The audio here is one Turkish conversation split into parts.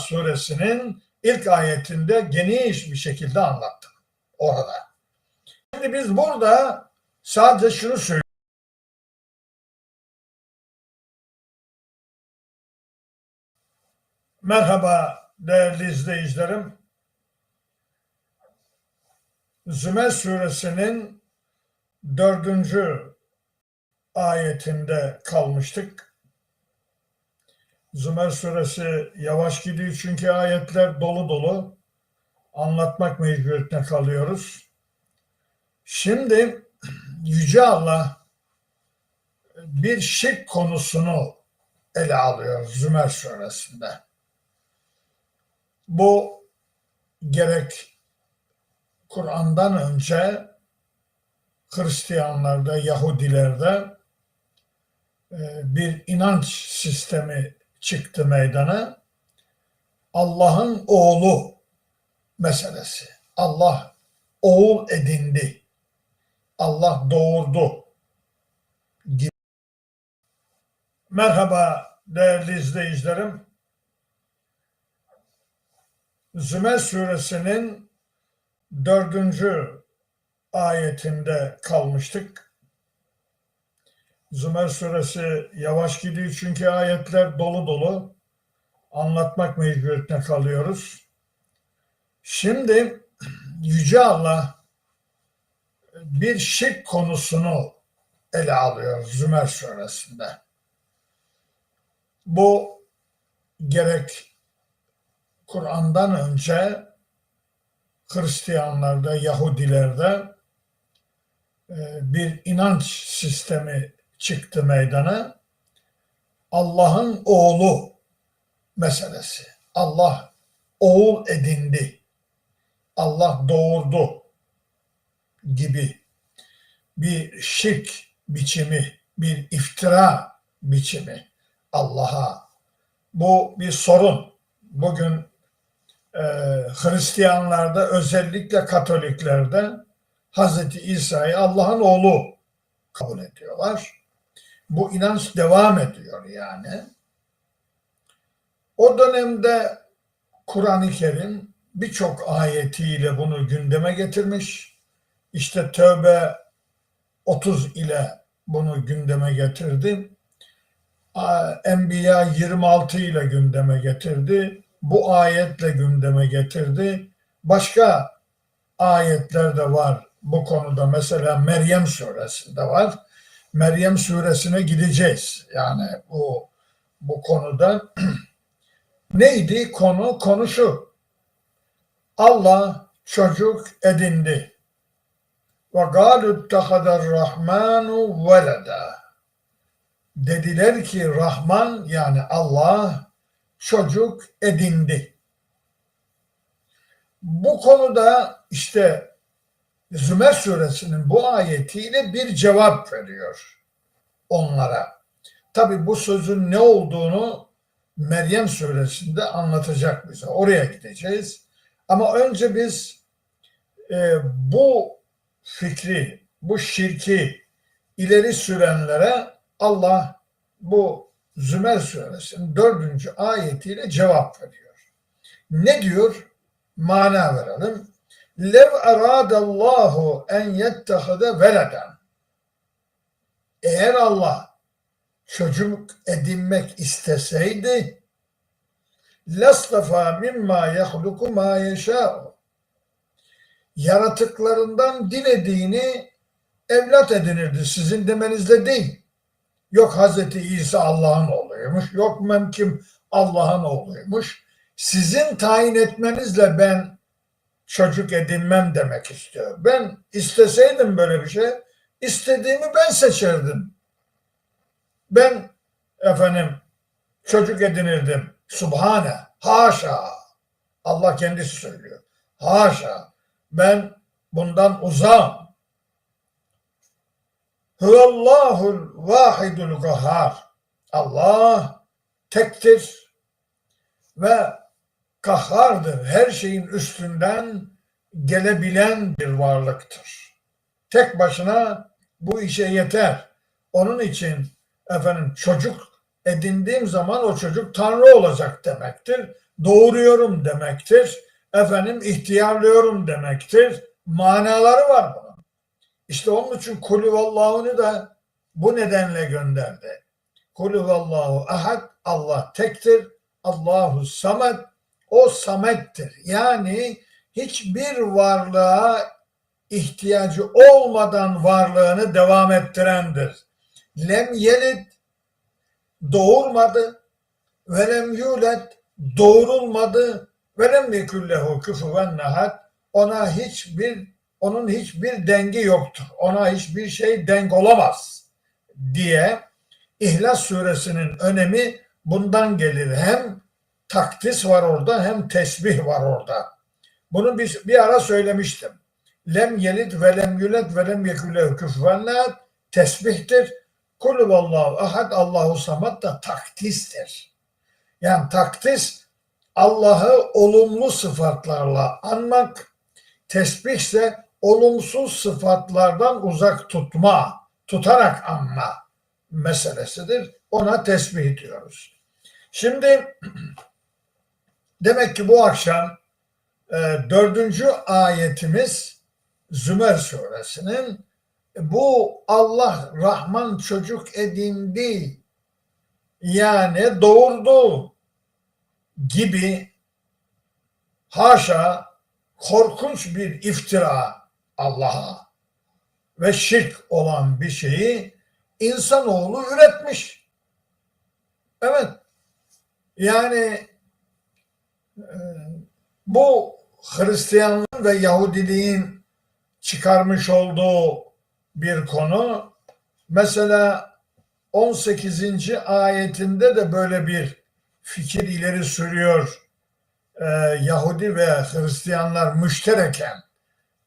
suresinin ilk ayetinde geniş bir şekilde anlattım orada. Şimdi biz burada sadece şunu söylüyoruz. Merhaba değerli izleyicilerim. Zümer suresinin 4. ayetinde kalmıştık. Zümer suresi yavaş gidiyor çünkü ayetler dolu dolu. Anlatmak mecburiyetine kalıyoruz. Şimdi Yüce Allah bir şirk konusunu ele alıyor Zümer suresinde. Bu gerek Kur'an'dan önce Hristiyanlarda, Yahudilerde bir inanç sistemi çıktı meydana. Allah'ın oğlu meselesi. Allah oğul edindi. Allah doğurdu gibi. Merhaba değerli izleyicilerim. Zümer suresinin 4. ayetinde kalmıştık. Zümer suresi yavaş gidiyor çünkü ayetler dolu dolu. Anlatmak mecburiyetine kalıyoruz. Şimdi Yüce Allah bir şirk konusunu ele alıyor Zümer suresinde. Bu gerek Kur'an'dan önce Hristiyanlarda, Yahudilerde bir inanç sistemi çıktı meydana. Allah'ın oğlu meselesi. Allah oğul edindi. Allah doğurdu gibi bir şirk biçimi, bir iftira biçimi Allah'a. Bu bir sorun. Bugün Hristiyanlarda, özellikle Katoliklerde Hazreti İsa'yı Allah'ın oğlu kabul ediyorlar. Bu inanç devam ediyor yani. O dönemde Kur'an-ı Kerim birçok ayetiyle bunu gündeme getirmiş. İşte Tevbe 30 ile bunu gündeme getirdi. Enbiya 26 ile gündeme getirdi. Bu ayetle gündeme getirdi. Başka ayetler de var bu konuda. Mesela Meryem suresinde var. Meryem suresine gideceğiz. Yani bu konuda neydi konu? Konu şu. Allah çocuk edindi. Ve gâlu ittehadar-rahmanu veleda. Dediler ki Rahman yani Allah çocuk edindi. Bu konuda işte Zümer suresinin bu ayetiyle bir cevap veriyor onlara. Tabi bu sözün ne olduğunu Meryem suresinde anlatacak bize. Oraya gideceğiz. Ama önce biz bu fikri, bu şirki ileri sürenlere Allah bu Zümer suresinin 4. ayetiyle cevap veriyor. Ne diyor? Mana verelim. Lev eradallahu en yettehide veleden. Eğer Allah çocuk edinmek isteseydi lastafa mimma yahluku ma yeşâ'u. Yaratıklarından dilediğini evlat edinirdi. Sizin demenizle değil. Yok Hazreti İsa Allah'ın oğluymuş. Yok Memkim Allah'ın oğluymuş. Sizin tayin etmenizle ben çocuk edinmem demek istiyor. Ben isteseydim böyle bir şey, istediğimi ben seçerdim. Ben çocuk edinirdim. Subhane, haşa. Allah kendisi söylüyor. Haşa. Ben bundan uzağım. Huvallahul vahidul kahhar. Allah tektir ve kahhardır. Her şeyin üstünden gelebilen bir varlıktır. Tek başına bu işe yeter. Onun için çocuk edindiğim zaman o çocuk Tanrı olacak demektir. doğuruyorum demektir. Efendim ihtiyarlıyorum demektir. Manaları var bunun. İşte onun için Kul Huvallahu da bu nedenle gönderdi. Kul Huvallahu ahad, Allah tektir. Allahu samed, o samettir. Yani hiçbir varlığa ihtiyacı olmadan varlığını devam ettirendir. Lem yelid, doğurmadı. Ve lem yulet, doğurulmadı. Ve lem yekullehu küfüven ahad, onun hiçbir dengi yoktur. Ona hiçbir şey denk olamaz diye İhlas suresinin önemi bundan gelir. Hem takdis var orada hem tesbih var orada. Bunu bir ara söylemiştim. Lem yelid ve lem yulet ve lem yekullehu küfüven ahad tesbihtir. Kul huvallahu ahad, Allahu samad da takdistir. Yani takdis Allah'ı olumlu sıfatlarla anmak, tesbih ise olumsuz sıfatlardan uzak tutarak anma meselesidir. Ona tesbih diyoruz. Şimdi demek ki bu akşam 4. ayetimiz Zümer suresinin bu Allah Rahman çocuk edindi, yani doğurdu gibi haşa korkunç bir iftira Allah'a ve şirk olan bir şeyi insanoğlu üretmiş. Evet, yani bu Hristiyanlığın ve Yahudiliğin çıkarmış olduğu bir konu. Mesela 18. ayetinde de böyle bir fikir ileri sürüyor. Yahudi ve Hristiyanlar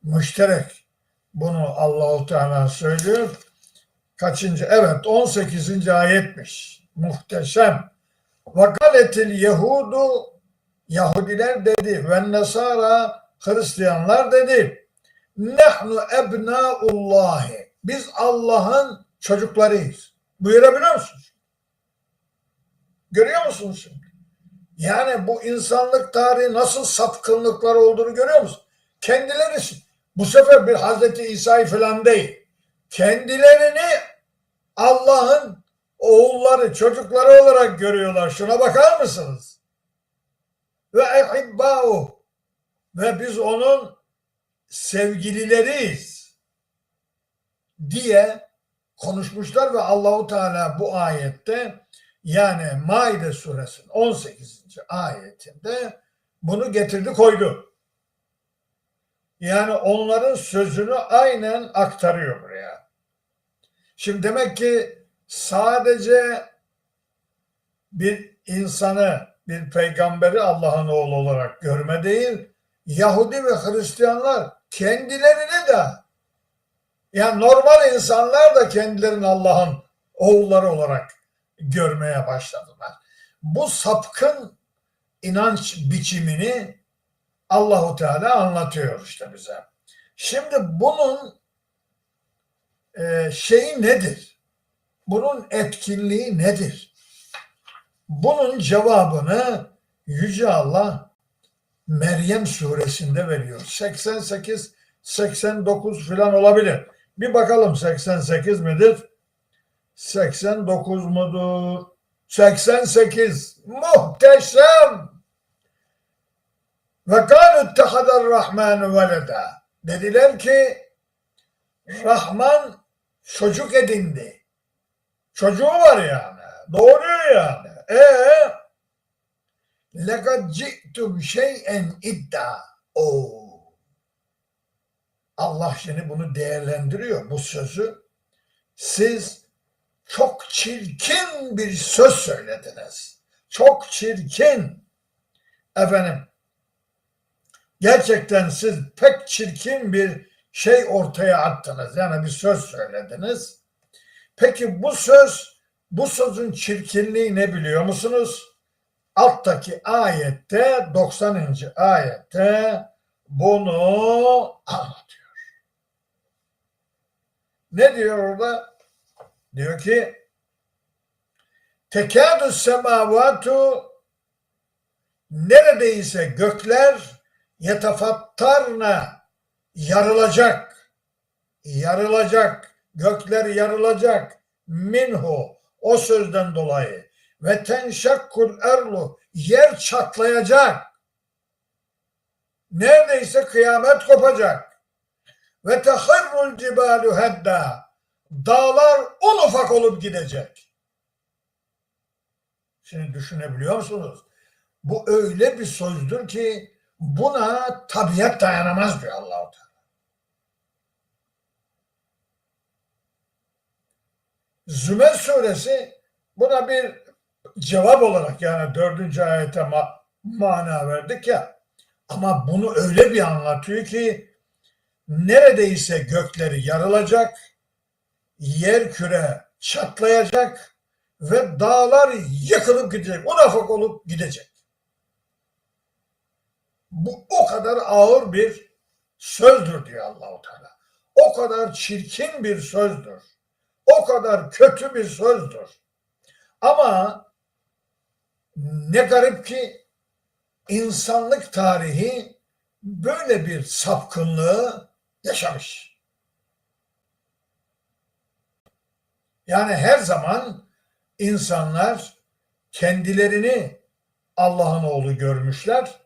müşterek bunu Allahu Teala söylüyor. Kaçıncı? Evet, 18. ayetmiş. Muhteşem. Vakaletil Yehudu, Yahudiler dedi, ve Nesara, Hristiyanlar dedi. Nahnu ebnaullahi, biz Allah'ın çocuklarıyız. Buyurabiliyor musunuz? Görüyor musunuz şimdi? Yani bu insanlık tarihi nasıl sapkınlıklar olduğunu görüyor musun? Kendileri, bu sefer bir Hazreti İsa'yı falan değil, kendilerini Allah'ın oğulları, çocukları olarak görüyorlar. Şuna bakar mısınız? Ve ehibbâhu, ve biz onun sevgilileriyiz diye konuşmuşlar ve Allahu Teala bu ayette, yani Maide suresinin 18. ayetinde bunu getirdi koydu. Yani onların sözünü aynen aktarıyor buraya. Şimdi demek ki sadece bir insanı, bir peygamberi Allah'ın oğlu olarak görme değil, Yahudi ve Hristiyanlar kendilerini de, yani normal insanlar da kendilerini Allah'ın oğulları olarak görmeye başladılar. Bu sapkın inanç biçimini Allahu Teala anlatıyor işte bize. Şimdi bunun şeyi nedir? Bunun etkinliği nedir? Bunun cevabını Yüce Allah Meryem suresinde veriyor. 88, 89 falan olabilir. Bir bakalım 88 midir? 89 mudur? 88. Muhteşem. Ve kâlu ittehadar rahmanu veleda. Dediler ki Rahman çocuk edindi. Çocuğu var yani. Doğuruyor yani. Lekad ci'tum şey'en iddia. Allah şimdi bunu değerlendiriyor, bu sözü. Siz çok çirkin bir söz söylediniz. Çok çirkin. Efendim, gerçekten siz pek çirkin bir şey ortaya attınız. Yani bir söz söylediniz. Peki bu sözün çirkinliği ne biliyor musunuz? Alttaki ayette, 90. ayette bunu anlatıyor. Ne diyor orada? Diyor ki tekâdü semâvâtu neredeyse gökler yetefattarna yarılacak, gökler yarılacak minhu o sözden dolayı ve tenşakkul erlu yer çatlayacak, neredeyse kıyamet kopacak ve tehirrul cibalu hedda dağlar un ufak olup gidecek. Şimdi düşünebiliyor musunuz? Bu öyle bir sözdür ki buna tabiat dayanamaz diyor Allah-u Teala. Zümer suresi buna bir cevap olarak, yani 4. ayete mana verdik ya, ama bunu öyle bir anlatıyor ki neredeyse gökleri yarılacak, yer küre çatlayacak ve dağlar yıkılıp gidecek, un ufak olup gidecek. Bu o kadar ağır bir sözdür diyor Allah-u Teala. O kadar çirkin bir sözdür. O kadar kötü bir sözdür. Ama ne garip ki insanlık tarihi böyle bir sapkınlığı yaşamış. Yani her zaman insanlar kendilerini Allah'ın oğlu görmüşler.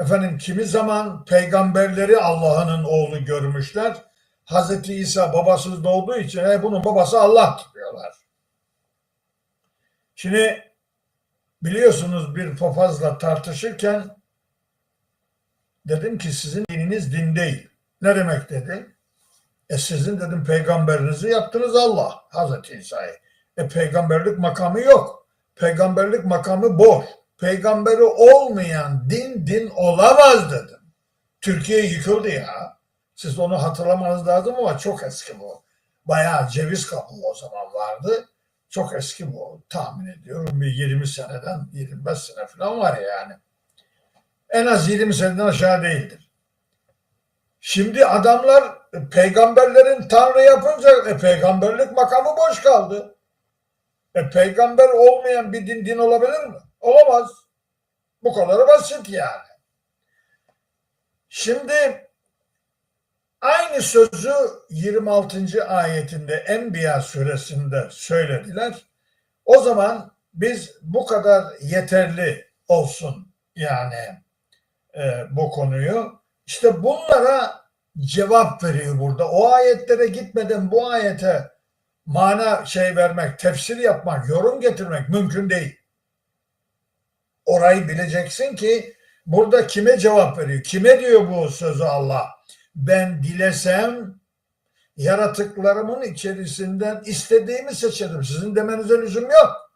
Efendim kimi zaman peygamberleri Allah'ın oğlu görmüşler. Hazreti İsa babasız doğduğu için bunun babası Allah diyorlar. Şimdi biliyorsunuz bir papazla tartışırken dedim ki sizin dininiz din değil. Ne demek dedi? Sizin dedim peygamberinizi yaptınız Allah, Hazreti İsa'yı. Peygamberlik makamı yok. Peygamberlik makamı boş. Peygamberi olmayan din olamaz dedim. Türkiye yıkıldı ya. Siz onu hatırlamanız lazım ama çok eski bu. Bayağı ceviz kabuğu o zaman vardı. Çok eski bu. Tahmin ediyorum bir 20 seneden 25 sene falan var yani. En az 20 seneden aşağı değildir. Şimdi adamlar peygamberlerin Tanrı yapınca peygamberlik makamı boş kaldı. Peygamber olmayan bir din olabilir mi? Olamaz. Bu kadar basit yani. Şimdi aynı sözü 26. ayetinde Enbiya suresinde söylediler. O zaman biz bu kadar yeterli olsun yani bu konuyu. İşte bunlara cevap veriyor burada. O ayetlere gitmeden bu ayete mana vermek, tefsir yapmak, yorum getirmek mümkün değil. Orayı bileceksin ki burada kime cevap veriyor? Kime diyor bu sözü Allah? Ben dilesem yaratıklarımın içerisinden istediğimi seçerim. Sizin demenize lüzum yok.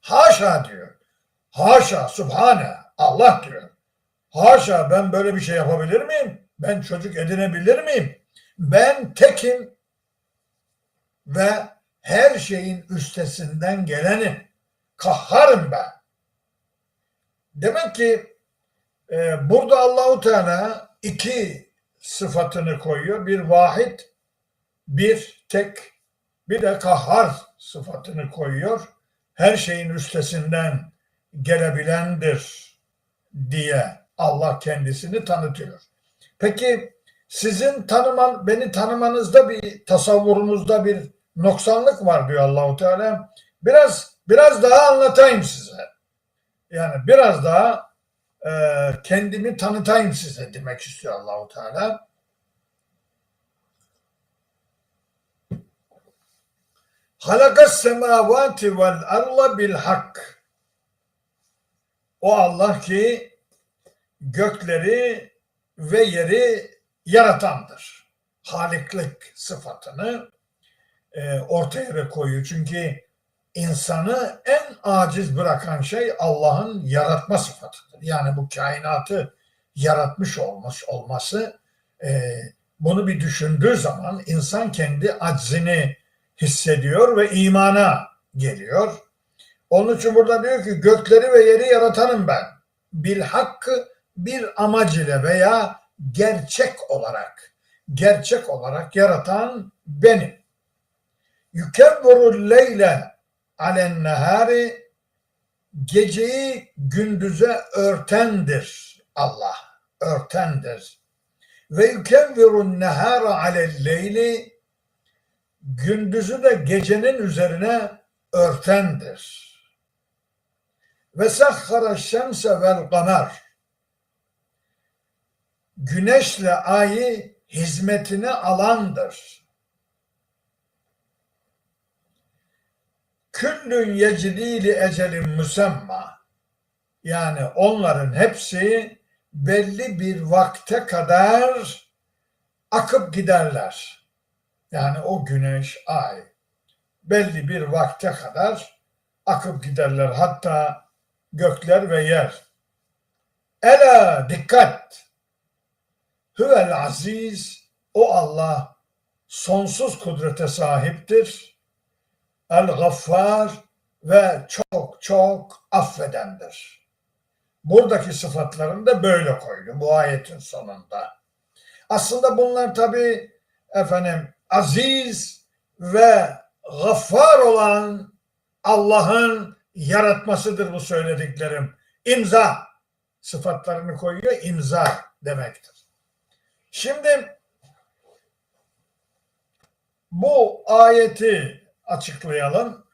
Haşa diyor. Haşa, Sübhane, Allah diyor. Haşa, ben böyle bir şey yapabilir miyim? Ben çocuk edinebilir miyim? Ben tekim ve her şeyin üstesinden gelenim. Kahharım ben. Demek ki burada Allah-u Teala iki sıfatını koyuyor. Bir vahid, bir tek, bir de kahhar sıfatını koyuyor. Her şeyin üstesinden gelebilendir diye Allah kendisini tanıtıyor. Peki sizin beni tanımanızda bir tasavvurunuzda bir noksanlık var diyor Allah-u Teala. Biraz daha anlatayım size. Yani biraz daha kendimi tanıtayım size demek istiyor Allah-u Teala. Halakas semavati vel arla bil hak. O Allah ki gökleri ve yeri yaratandır. Haliklik sıfatını ortaya koyuyor. Çünkü insanı en aciz bırakan şey Allah'ın yaratma sıfatıdır. Yani bu kainatı yaratmış olması bunu bir düşündüğü zaman insan kendi aczini hissediyor ve imana geliyor. Onun için burada diyor ki gökleri ve yeri yaratanım ben. Bil hakkı bir amac ile veya gerçek olarak yaratan benim. Yukevverul leyle alen nehari geceyi gündüze örtendir Allah. Örtendir. Ve yukevvirun nehara alel leyli, gündüzü de gecenin üzerine örtendir. Ve sahhara şemse vel kamer, güneşle ayı hizmetine alandır. Küllün yecri li ecelin müsemma, yani onların hepsi belli bir vakte kadar akıp giderler. Yani o güneş, ay belli bir vakte kadar akıp giderler. Hatta gökler ve yer. Ela dikkat! Huvel aziz, o Allah sonsuz kudrete sahiptir. El gaffar, ve çok çok affedendir. Buradaki sıfatlarını da böyle koydu bu ayetin sonunda. Aslında bunlar tabi aziz ve gaffar olan Allah'ın yaratmasıdır bu söylediklerim. İmza sıfatlarını koyuyor, imza demektir. Şimdi bu ayeti açıklayalım.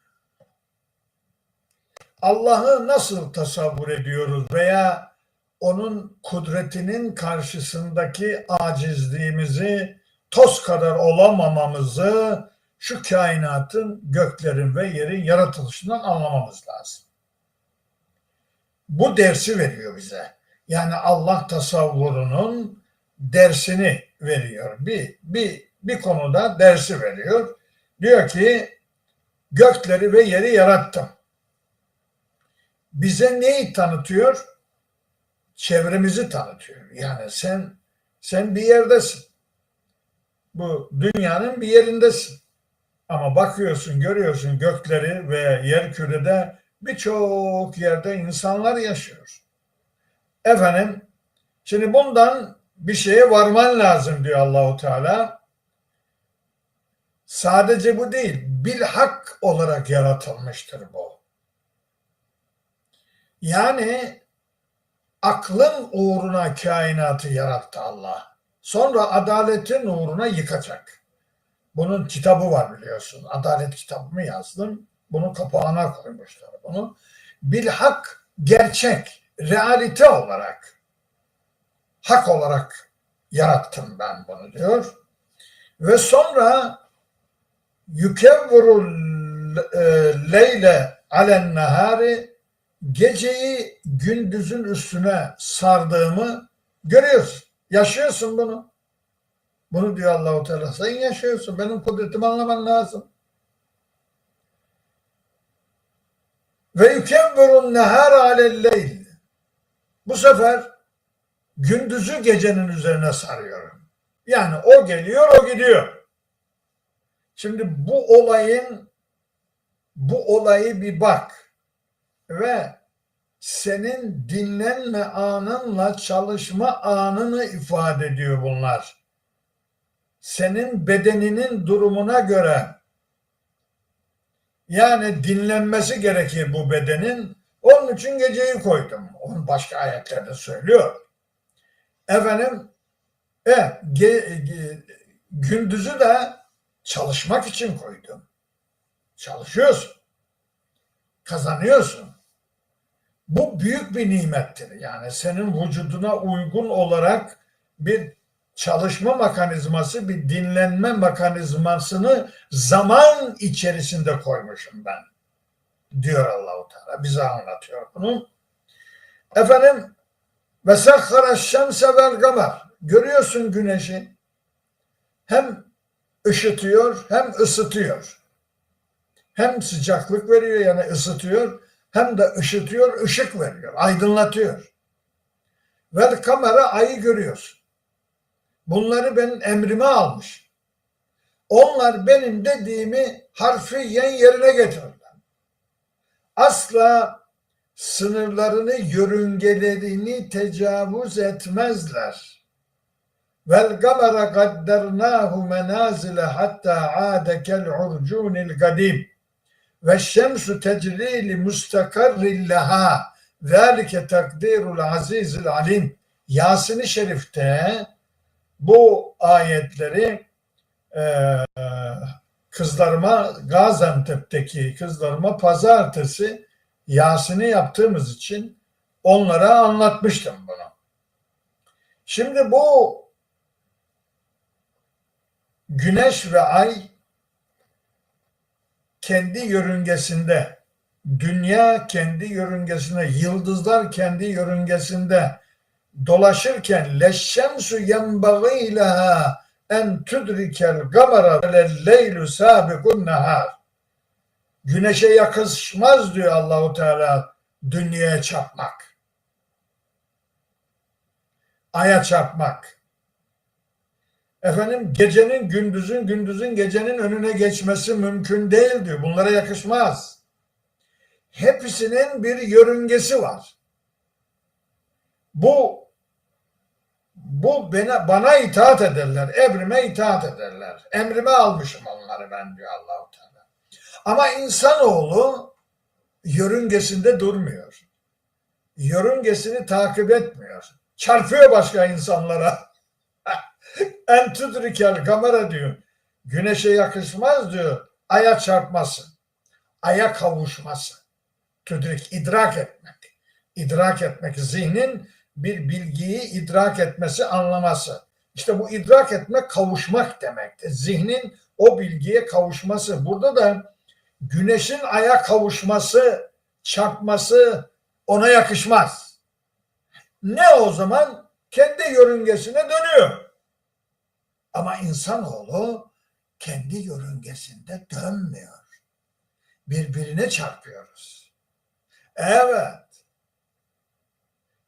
Allah'ı nasıl tasavvur ediyoruz veya onun kudretinin karşısındaki acizliğimizi, toz kadar olamamamızı şu kainatın, göklerin ve yerin yaratılışından anlamamız lazım. Bu dersi veriyor bize. Yani Allah tasavvurunun dersini veriyor. Bir konuda dersi veriyor. Diyor ki gökleri ve yeri yarattım. Bize neyi tanıtıyor? Çevremizi tanıtıyor. Yani sen bir yerdesin. Bu dünyanın bir yerindesin. Ama bakıyorsun, görüyorsun gökleri ve yerkürede birçok yerde insanlar yaşıyor. Şimdi bundan bir şeye varman lazım diyor Allahu Teala. Sadece bu değil, bilhak olarak yaratılmıştır bu. Yani aklın uğruna kainatı yarattı Allah. Sonra adaletin uğruna yıkacak. Bunun kitabı var biliyorsun. Adalet kitabımı yazdım. Bunun kapağına koymuşlar bunu. Bilhak, gerçek, realite olarak, hak olarak yarattım ben bunu diyor. Ve sonra yukevvurul leyle alen nehari, geceyi gündüzün üstüne sardığımı görüyorsun. Yaşıyorsun bunu. Bunu diyor Allah-u Teala. Sen yaşıyorsun. Benim kudretimi anlaman lazım. Ve yukevverun nehâr alelleyl. Bu sefer gündüzü gecenin üzerine sarıyorum. Yani o geliyor, o gidiyor. Şimdi bu olayı bir bak ve senin dinlenme anınla çalışma anını ifade ediyor bunlar. Senin bedeninin durumuna göre, yani dinlenmesi gerekir bu bedenin. Onun için geceyi koydum. Onu başka ayetlerde söylüyor. Gündüzü de çalışmak için koydum. Çalışıyorsun. Kazanıyorsun. Bu büyük bir nimettir. Yani senin vücuduna uygun olarak bir çalışma mekanizması, bir dinlenme mekanizmasını zaman içerisinde koymuşum ben. Diyor Allah-u Teala. Bize anlatıyor bunu. Ve sahhara şemse vel kamer. Görüyorsun güneşi. Hem ışıtıyor hem ısıtıyor. Hem sıcaklık veriyor, yani ısıtıyor, hem de ışıtıyor, ışık veriyor, aydınlatıyor. Vel kamera, ayı görüyorsun. Bunları benim emrime almış. Onlar benim dediğimi harfiyen yerine getirirler. Asla sınırlarını, yörüngelerini tecavüz etmezler. Vel kamera kaddernâhu menâzile hatta âde kel urcûnil gadîm. ve şemsu tecri li mustakarrin leha zâlike takdirul azizil alim. Yasin-i Şerif'te bu ayetleri kızlarıma, Gaziantep'teki kızlarıma pazartesi Yasin'i yaptığımız için onlara anlatmıştım bunu. Şimdi bu güneş ve ay kendi yörüngesinde, dünya kendi yörüngesinde, yıldızlar kendi yörüngesinde dolaşırken leşşemsu yenbagî leha en tudrikel gamara leylu sabiqun nehar. Güneşe yakışmaz diyor Allahu Teala dünyaya çarpmak. Aya çarpmak. Efendim gecenin gündüzün, gündüzün gecenin önüne geçmesi mümkün değil diyor. Bunlara yakışmaz. Hepsinin bir yörüngesi var. Bu bana itaat ederler, emrime itaat ederler. Emrime almışım onları ben diyor Allah-u Teala. Ama insanoğlu yörüngesinde durmuyor. Yörüngesini takip etmiyor. Çarpıyor başka insanlara. En tudrikel kamera diyor. Güneşe yakışmaz diyor. Aya çarpması. Aya kavuşması. Tudrik, idrak etmek. İdrak etmek, zihnin bir bilgiyi idrak etmesi, anlaması. İşte bu idrak etmek, kavuşmak demektir. Zihnin o bilgiye kavuşması. Burada da güneşin aya kavuşması, çarpması ona yakışmaz. Ne o zaman? Kendi yörüngesine dönüyor. Ama insanoğlu kendi yörüngesinde dönmüyor. Birbirine çarpıyoruz. Evet.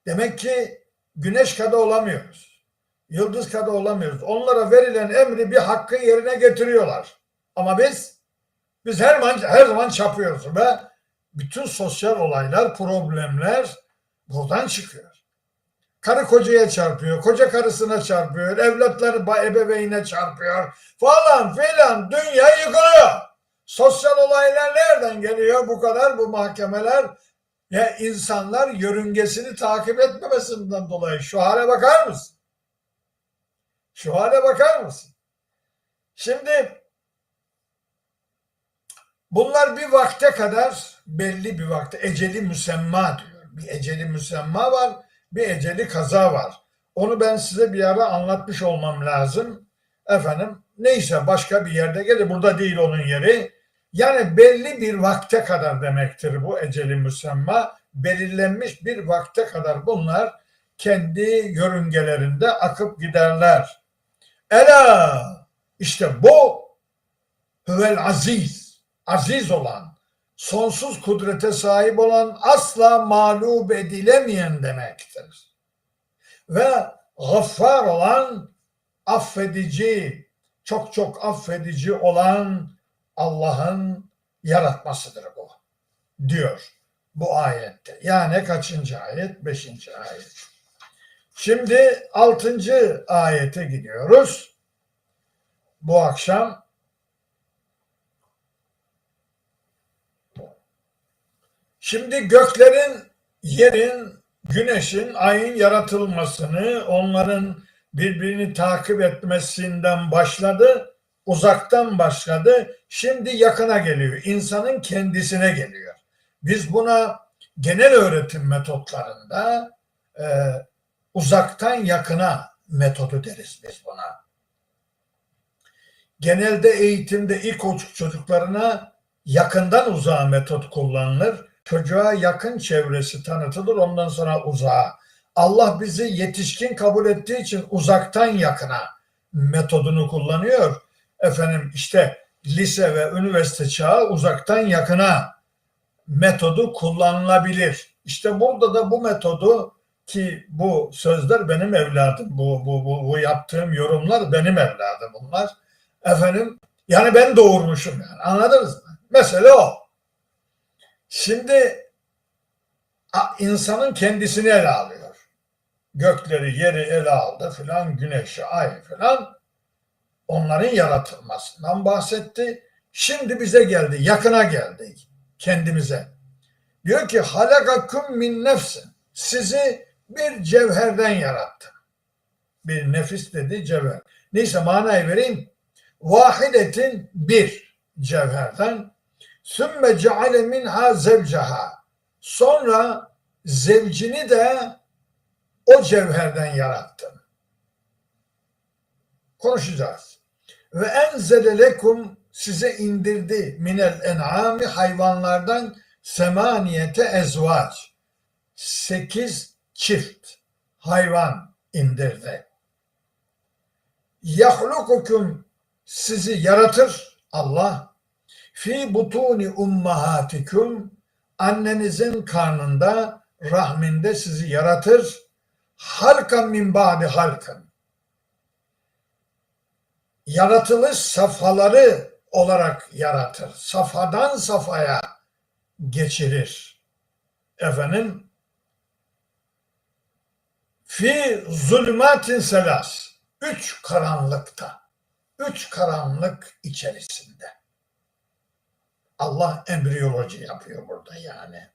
Demek ki güneş kadar olamıyoruz. Yıldız kadar olamıyoruz. Onlara verilen emri bir hakkı yerine getiriyorlar. Ama biz her zaman çarpıyoruz ve bütün sosyal olaylar, problemler buradan çıkıyor. Karı kocaya çarpıyor, koca karısına çarpıyor, evlatları ebeveyne çarpıyor falan filan, dünya yıkılıyor. Sosyal olaylar nereden geliyor bu kadar, bu mahkemeler? Ya insanlar yörüngesini takip etmemesinden dolayı. Şu hale bakar mısın? Şu hale bakar mısın? Şimdi bunlar bir vakte kadar, belli bir vakte, eceli müsemma diyor. Bir eceli müsemma var, bir eceli kaza var. Onu ben size bir ara anlatmış olmam lazım. Efendim neyse başka bir yerde gelir, burada değil onun yeri. Yani belli bir vakte kadar demektir bu eceli müsemma. Belirlenmiş bir vakte kadar bunlar kendi yörüngelerinde akıp giderler. Ela işte bu huvel aziz, aziz olan, sonsuz kudrete sahip olan, asla mağlup edilemeyen demektir. Ve gaffar olan, affedici, çok çok affedici olan Allah'ın yaratmasıdır bu, diyor bu ayette. Yani kaçıncı ayet? 5. ayet. Şimdi 6. ayete gidiyoruz. Bu akşam şimdi göklerin, yerin, güneşin, ayın yaratılmasını, onların birbirini takip etmesinden başladı, uzaktan başladı, şimdi yakına geliyor, insanın kendisine geliyor. Biz buna genel öğretim metotlarında uzaktan yakına metodu deriz biz buna. Genelde eğitimde ilkokul çocuklarına yakından uzağa metot kullanılır. Çocuğa yakın çevresi tanıtılır, ondan sonra uzağa. Allah bizi yetişkin kabul ettiği için uzaktan yakına metodunu kullanıyor. Efendim işte lise ve üniversite çağı uzaktan yakına metodu kullanılabilir. İşte burada da bu metodu, ki bu sözler benim evladım, bu yaptığım yorumlar benim evladım bunlar. Efendim yani ben doğurmuşum yani, anladınız mı? Mesele o. Şimdi insanın kendisini ele alıyor. Gökleri, yeri ele aldı filan, güneşi, ay filan. Onların yaratılmasından bahsetti. Şimdi bize geldi, yakına geldik kendimize. Diyor ki halakakum min nefsin. Sizi bir cevherden yarattım. Bir nefis dedi cevher. Neyse manayı vereyim. Vahidetin bir cevherden. Sümme ceale minha zevceha. Sonra zevcini de o cevherden yarattım. Konuşacağız. Ve enzele lekum size indirdi minel en'ami hayvanlardan semaniyete ezvac. 8 çift hayvan indirdi. Yahlukukum sizi yaratır Allah. Fi butuni ummahatikum annenizin karnında rahminde sizi yaratır. Halkan min ba'di halkın. Yaratılış safhaları olarak yaratır. Safhadan safhaya geçirir. Efendim fi zulmatin selas. 3 karanlıkta. 3 karanlık içerisinde. Allah embriyoloji yapıyor burada yani.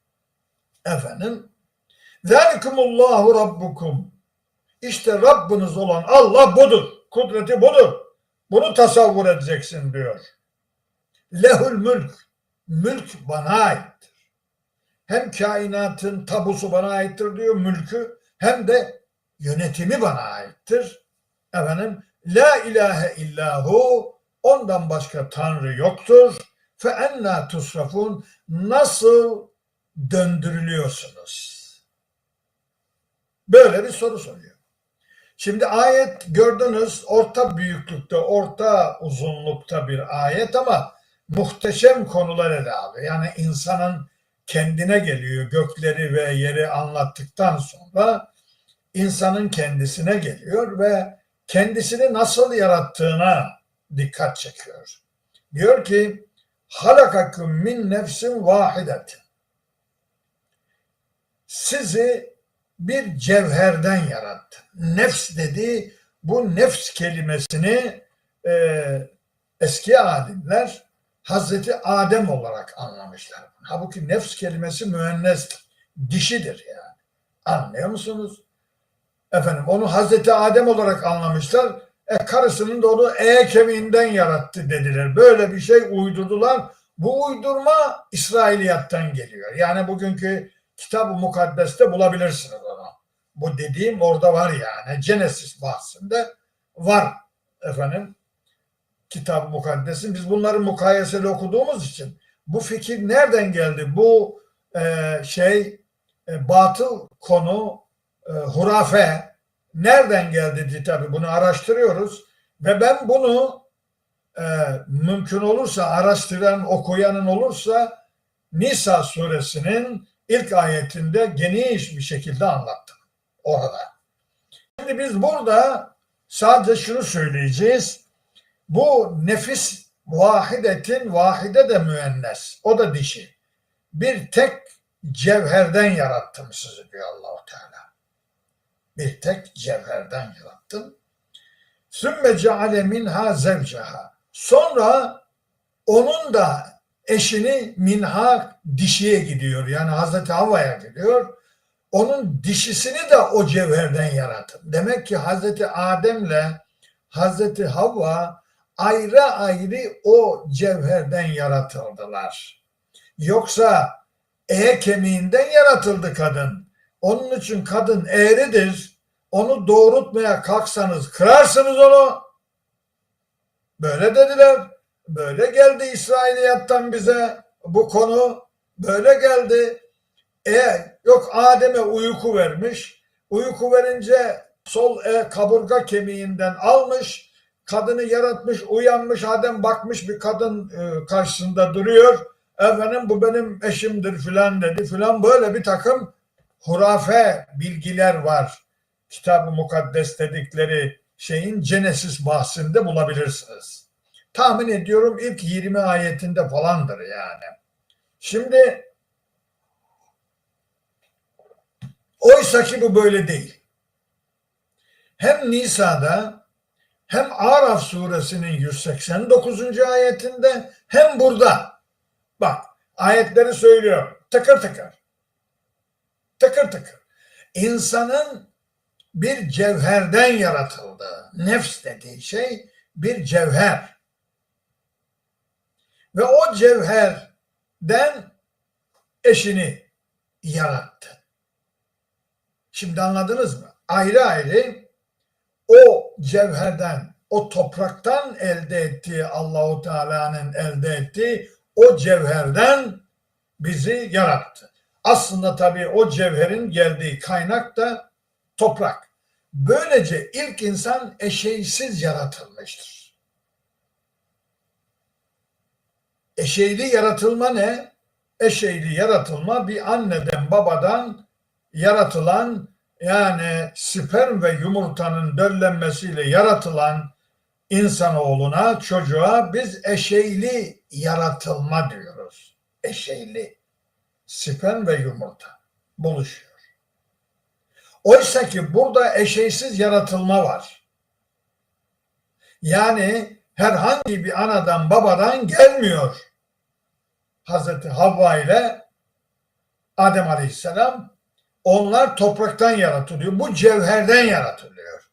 Efendim zalikumullahu rabbukum. İşte Rabbiniz olan Allah budur. Kudreti budur. Bunu tasavvur edeceksin diyor. Lehül mülk. Mülk bana aittir. Hem kainatın tabusu bana aittir diyor mülkü. Hem de yönetimi bana aittir. Efendim la ilahe illahu ondan başka tanrı yoktur. Fe enna tusrafun nasıl döndürülüyorsunuz? Böyle bir soru soruyor. Şimdi ayet gördünüz orta büyüklükte, orta uzunlukta bir ayet ama muhteşem konular ele alıyor. Yani insanın kendine geliyor gökleri ve yeri anlattıktan sonra insanın kendisine geliyor ve kendisini nasıl yarattığına dikkat çekiyor. Diyor ki halakakum min nefsin vahidetin. Sizi bir cevherden yarattı. Nefs dediği bu nefs kelimesini eski alimler Hazreti Adem olarak anlamışlar. Halbuki nefs kelimesi müennestir. Dişidir yani. Anlıyor musunuz? Efendim onu Hazreti Adem olarak anlamışlar. Karısının da onu kemiğinden yarattı dediler. Böyle bir şey uydurdular. Bu uydurma İsrailiyattan geliyor. Yani bugünkü Kitab-ı Mukaddes'te bulabilirsiniz onu. Bu dediğim orada var yani. Genesis bahsinde var efendim. Kitab-ı Mukaddes'in. Biz bunları mukayeseli okuduğumuz için bu fikir nereden geldi? Bu batıl konu hurafe nereden geldi diye tabii bunu araştırıyoruz ve ben bunu mümkün olursa araştıran okuyanın olursa Nisa suresinin ilk ayetinde geniş bir şekilde anlattım orada. Şimdi biz burada sadece şunu söyleyeceğiz. Bu nefis vahidetin vahide de müennes. O da dişi. Bir tek cevherden yarattım sizi diyor Allah-u Teala. Bir tek cevherden yarattım. Sümme ceale minha zevceha. Sonra onun da eşini minha dişiye gidiyor. Yani Hazreti Havva'ya gidiyor. Onun dişisini de o cevherden yarattım. Demek ki Hazreti Adem'le Hazreti Havva ayrı ayrı o cevherden yaratıldılar. Yoksa kemiğinden yaratıldı kadın. Onun için kadın eğridir. Onu doğrultmaya kalksanız kırarsınız onu. Böyle dediler. Böyle geldi İsrailiyattan bize bu konu. Böyle geldi. Yok Adem'e uyku vermiş. Uyku verince sol kaburga kemiğinden almış. Kadını yaratmış, uyanmış. Adem bakmış bir kadın karşısında duruyor. Efendim bu benim eşimdir filan dedi filan. Böyle bir takım hurafe bilgiler var. Kitab-ı Mukaddes dedikleri şeyin Genesis bahsinde bulabilirsiniz. Tahmin ediyorum ilk 20 ayetinde falandır yani. Şimdi oysa ki bu böyle değil. Hem Nisa'da hem Araf suresinin 189. ayetinde hem burada. Bak ayetleri söylüyor. Tıkır tıkır. Tıkır tıkır. İnsanın bir cevherden yaratıldığı, nefs dediği şey bir cevher. Ve o cevherden eşini yarattı. Şimdi anladınız mı? Ayrı ayrı o cevherden, o topraktan elde ettiği, Allahu Teala'nın elde ettiği o cevherden bizi yarattı. Aslında tabii o cevherin geldiği kaynak da toprak. Böylece ilk insan eşeysiz yaratılmıştır. Eşeyli yaratılma ne? Eşeyli yaratılma bir anneden babadan yaratılan, yani sperm ve yumurtanın döllenmesiyle yaratılan insanoğluna, çocuğa biz eşeyli yaratılma diyoruz. Eşeyli. Sperm ve yumurta buluşuyor. Oysa ki burada eşeysiz yaratılma var. Yani herhangi bir anadan babadan gelmiyor. Hazreti Havva ile Adem Aleyhisselam, onlar topraktan yaratılıyor. Bu cevherden yaratılıyor.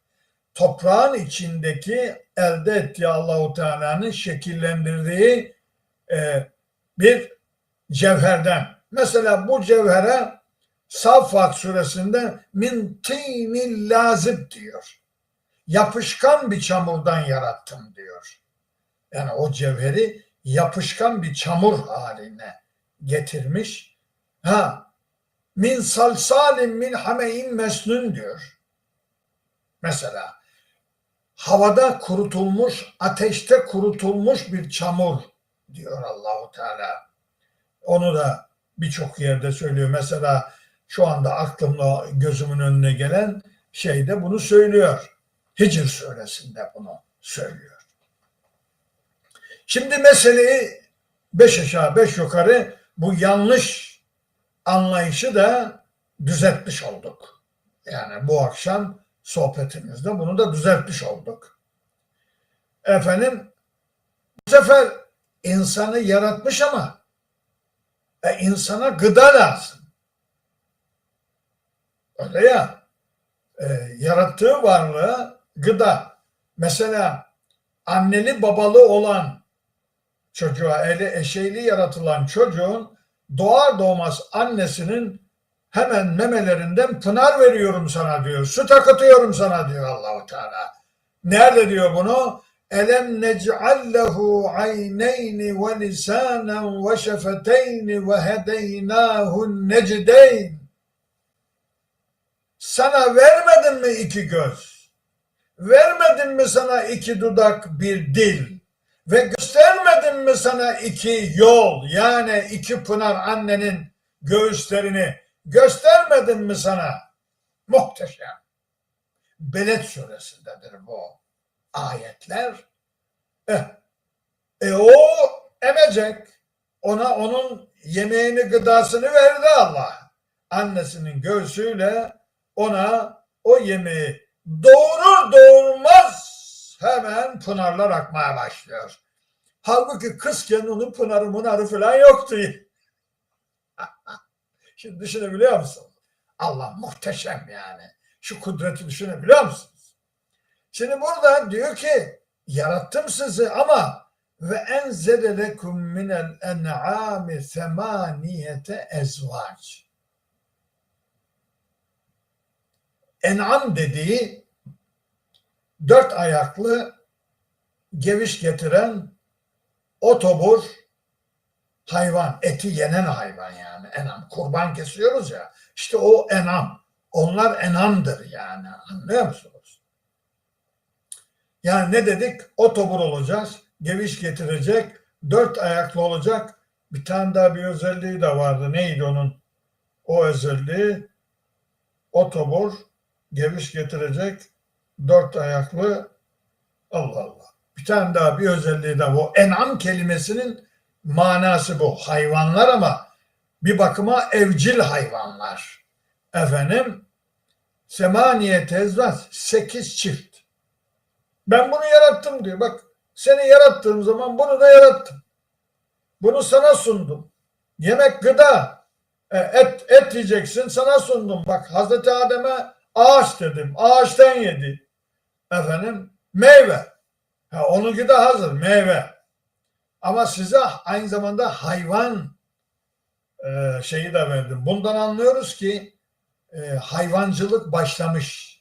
Toprağın içindeki elde ettiği Allahu Teala'nın şekillendirdiği bir cevherden. Mesela bu cevhere Saffat suresinde min tinil lazib diyor. Yapışkan bir çamurdan yarattım diyor. Yani o cevheri yapışkan bir çamur haline getirmiş. Min salsalim min hameyin mesnun diyor. Mesela havada kurutulmuş, ateşte kurutulmuş bir çamur diyor Allahu Teala. Onu da birçok yerde söylüyor. Mesela şu anda aklımda, gözümün önüne gelen şeyde bunu söylüyor. Hicr suresinde bunu söylüyor. Şimdi meseleyi 5 aşağı 5 yukarı bu yanlış anlayışı da düzeltmiş olduk. Yani bu akşam sohbetimizde bunu da düzeltmiş olduk. Efendim, bu sefer insanı yaratmış ama insana gıda lazım. Öyle ya, yarattığı varlığa gıda. Mesela anneli babalı olan çocuğa, eşeyli yaratılan çocuğun doğar doğmaz annesinin hemen memelerinden pınar veriyorum sana diyor. Süt akıtıyorum sana diyor Allahu Teala. Nerede diyor bunu? Elem nec'allehu ayneyni ve lisanen ve şefeteyni ve hedeynâhun necdeyn. Sana vermedim mi iki göz? Vermedim mi sana iki dudak, bir dil? Ve göstermedim mi sana iki yol, yani iki pınar, annenin göğüslerini göstermedim mi sana? Muhteşem. Beled suresindedir bu ayetler. O emecek. Ona onun yemeğini, gıdasını verdi Allah. Annesinin göğsüyle ona o yemeği doğurur doğurmaz hemen pınarlar akmaya başlıyor. Halbuki kızken onun pınarı falan yoktu. Şimdi düşünebiliyor musun? Allah muhteşem yani. Şu kudreti düşünebiliyor musunuz? Şimdi burada diyor ki yarattım sizi ama ve enzele lekum minel en'ami semaniyete ezvac. En'am dediği dört ayaklı, geviş getiren, otobur hayvan, eti yenen hayvan yani. En'am, kurban kesiyoruz ya. İşte o en'am. Onlar en'amdır yani. Anlıyor musunuz? Yani ne dedik? Otobur olacağız. Geviş getirecek. Dört ayaklı olacak. Bir tane daha bir özelliği de vardı. Neydi onun? O özelliği otobur, geviş getirecek, dört ayaklı, Allah Allah. Bir tane daha bir özelliği de bu. En'am kelimesinin manası bu. Hayvanlar ama bir bakıma evcil hayvanlar. Efendim, semaniye tezvat, 8 çift. Ben bunu yarattım diyor. Bak, seni yarattığım zaman bunu da yarattım. Bunu sana sundum. Yemek, gıda. Et yiyeceksin, sana sundum. Bak, Hazreti Adem'e ağaç dedim. Ağaçtan yedi. Efendim, meyve. Onunki de hazır, meyve. Ama size aynı zamanda hayvan şeyi de verdim. Bundan anlıyoruz ki hayvancılık başlamış.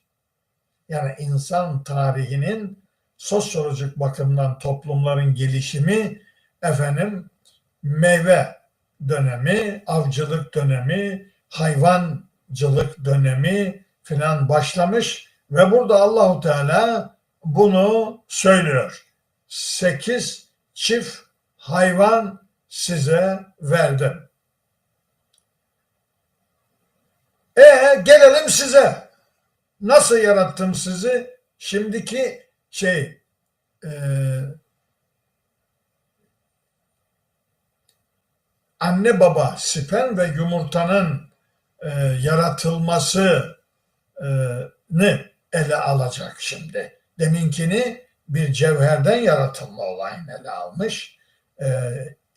Yani insan tarihinin sosyolojik bakımdan toplumların gelişimi, efendim, meyve dönemi, avcılık dönemi, hayvancılık dönemi filan başlamış ve burada Allahu Teala bunu söylüyor. 8 çift hayvan size verdim. Gelelim size. Nasıl yarattım sizi? Şimdiki anne baba sperm ve yumurtanın yaratılmasını ele alacak şimdi. Deminkini bir cevherden yaratılma olayını ele almış.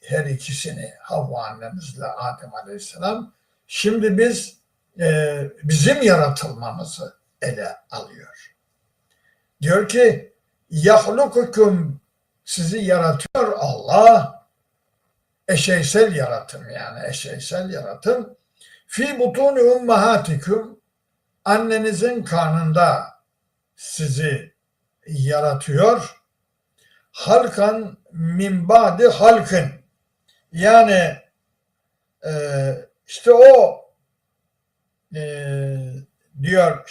Her ikisini Havva annemizle Adem Aleyhisselam. Şimdi bizim yaratılmamızı ele alıyor. Diyor ki yahlukukum, sizi yaratıyor Allah, eşeysel yaratım, yani eşeysel yaratım. Fi butuni ummahatikum, annenizin karnında sizi yaratıyor. Halkan min ba'di halkın, yani işte o diyor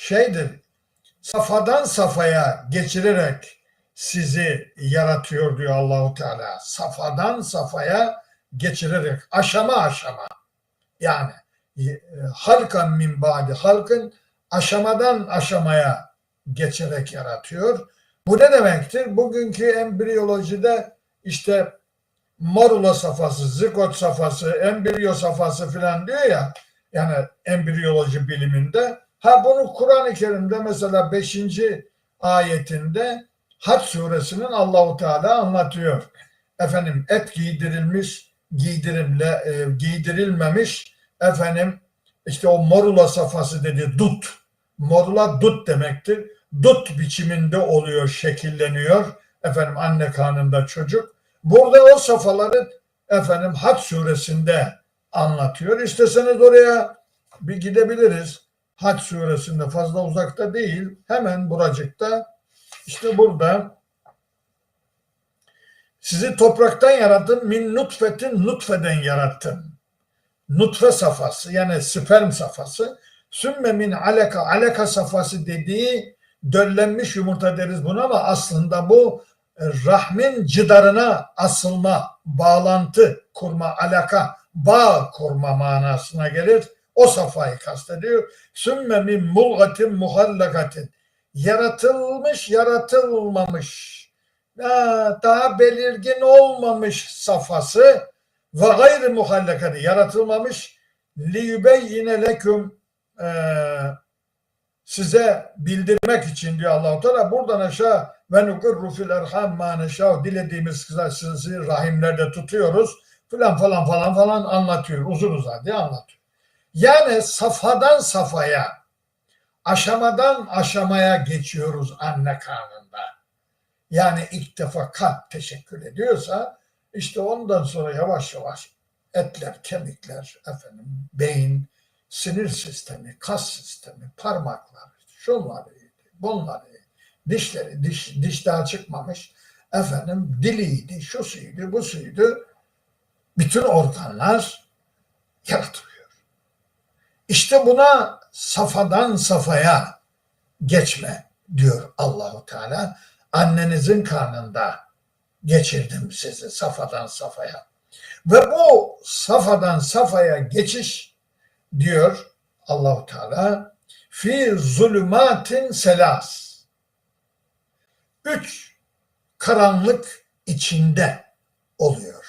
safhadan safhaya geçirerek sizi yaratıyor diyor Allahu Teala. Safhadan safhaya geçirerek, aşama aşama, yani halkan min ba'di halkın, aşamadan aşamaya geçerek yaratıyor. Bu ne demektir? Bugünkü embriyolojide işte morula safhası, zigot safhası, embriyo safhası filan diyor ya, yani embriyoloji biliminde. Bunu Kur'an-ı Kerim'de mesela 5. ayetinde Hac suresinin Allahu Teala anlatıyor. Efendim, et giydirilmiş, giydirilmemiş, efendim işte o morula safhası dedi, dut. Morula dut demektir. Dut biçiminde oluyor, şekilleniyor. Efendim, anne karnında çocuk. Burada o safhaları efendim Hac suresinde anlatıyor. İsterseniz oraya bir gidebiliriz. Hac suresinde, fazla uzakta değil. Hemen buracıkta, işte burada sizi topraktan yarattım. Min nutfetin, nutfeden yarattım. Nutfe safhası, yani sperm safhası. Sümme min alaka, alaka safhası dediği döllenmiş yumurta deriz buna, ama aslında bu rahmin cidarına asılma, bağlantı kurma, alaka, bağ kurma manasına gelir. O safhayı kastediyor. Sümme min mulgatin muhallakatin, yaratılmış, yaratılmamış, daha belirgin olmamış safhası, ve gayri muhallakati, yaratılmamış, liyubeyyine leküm, size bildirmek için diyor Allah-u Teala. Buradan aşağı ve nukurru fil erham ma neşâ, dilediğimiz sizi rahimlerde tutuyoruz falan falan falan falan anlatıyor. Uzun uzadı anlatıyor. Yani safhadan safhaya, aşamadan aşamaya geçiyoruz anne karnında. Yani ilk defa kalp teşekkür ediyorsa, işte ondan sonra yavaş yavaş etler, kemikler, efendim, beyin, sinir sistemi, kas sistemi, parmaklar, şunları, bunları, dişleri, diş daha çıkmamış, efendim, diliydi, şu suydu, bu suydu, bütün organlar yaratılıyor. İşte buna safhadan safhaya geçme diyor Allahu Teala. Annenizin karnında geçirdim sizi safhadan safhaya. Ve bu safhadan safhaya geçiş diyor Allahu Teala, fi zulümatin selas, 3 karanlık içinde oluyor.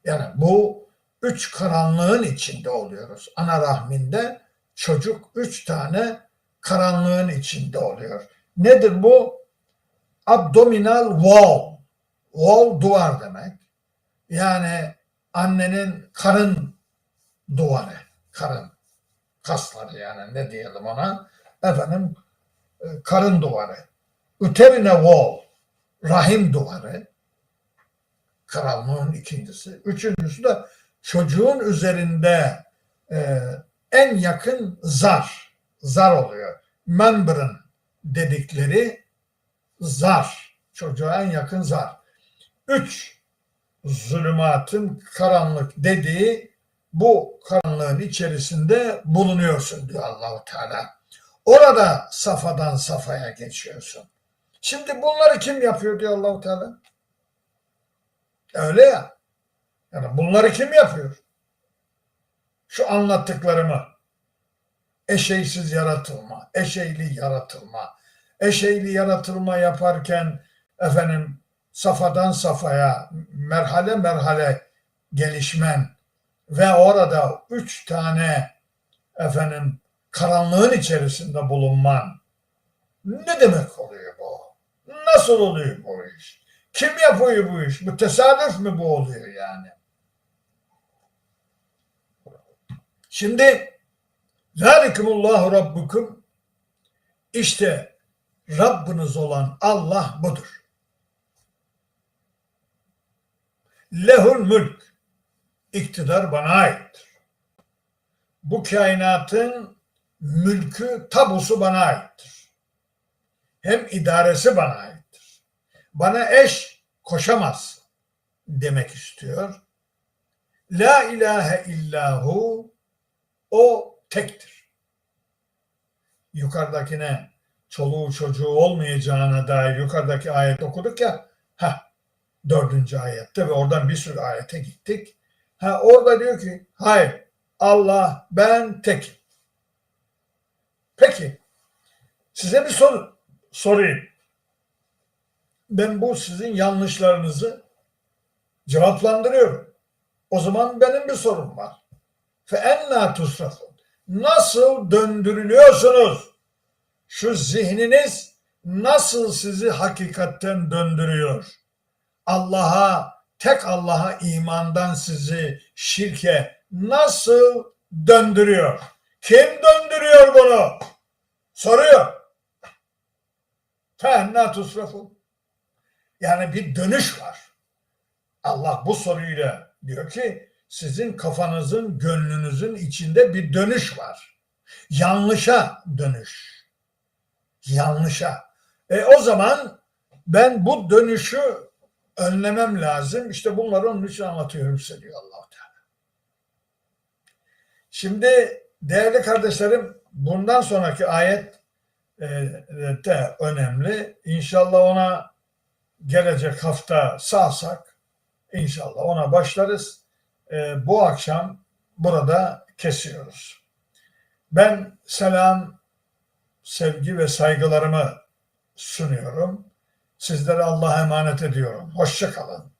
Yani bu 3 karanlığın içinde oluyoruz. Ana rahminde çocuk 3 tane karanlığın içinde oluyor. Nedir bu? abdominal wall. Wall duvar demek. Yani annenin karın duvarı. Karın kasları yani ne diyelim ona. Efendim karın duvarı. Uterine wall. Rahim duvarı. Krallığın ikincisi. Üçüncüsü de çocuğun üzerinde en yakın zar. Zar oluyor. Membrane dedikleri zar. Çocuğa en yakın zar. 3 zulümatın karanlık dediği bu karanlığın içerisinde bulunuyorsun diyor Allah-u Teala. Orada safhadan safhaya geçiyorsun. Şimdi bunları kim yapıyor diyor Allah-u Teala? Öyle ya. Yani bunları kim yapıyor? Şu anlattıklarımı. Eşeysiz yaratılma, eşeyli yaratılma. Eşeyli yaratılma yaparken efendim safhadan safhaya, merhale merhale gelişmen ve orada 3 tane efendim karanlığın içerisinde bulunman. Ne demek oluyor bu? Nasıl oluyor bu iş? Kim yapıyor bu iş? Bu tesadüf mü bu oluyor yani? Şimdi zalikumullahu rabbukum, işte Rabbiniz olan Allah budur. Lehul mülk, iktidar bana aittir. Bu kainatın mülkü, tabusu bana aittir. Hem idaresi bana aittir. Bana eş koşamaz demek istiyor. La ilahe illahu, o tektir. Yukarıdakine çoluğu çocuğu olmayacağına dair yukarıdaki ayet okuduk ya, 4. ayette ve oradan bir sürü ayete gittik. Orada diyor ki hayır, Allah ben tekim. Peki size bir soru sorayım. Ben bu sizin yanlışlarınızı cevaplandırıyorum. O zaman benim bir sorum var. فَاَنَّا تُسْرَفُونَ, nasıl döndürülüyorsunuz? Şu zihniniz nasıl sizi hakikatten döndürüyor? Tek Allah'a imandan sizi şirke nasıl döndürüyor? Kim döndürüyor bunu? Soruyor. فَاَنَّا تُسْرَفُونَ, yani bir dönüş var. Allah bu soruyla diyor ki sizin kafanızın, gönlünüzün içinde bir dönüş var. Yanlışa dönüş. Yanlışa. O zaman ben bu dönüşü önlemem lazım. İşte bunları onun için anlatıyorum size diyor Allah-u Teala. Şimdi değerli kardeşlerim, bundan sonraki ayet de önemli. İnşallah ona gelecek hafta sağsak İnşallah ona başlarız. Bu akşam burada kesiyoruz. Ben selam, sevgi ve saygılarımı sunuyorum. Sizlere Allah'a emanet ediyorum. Hoşça kalın.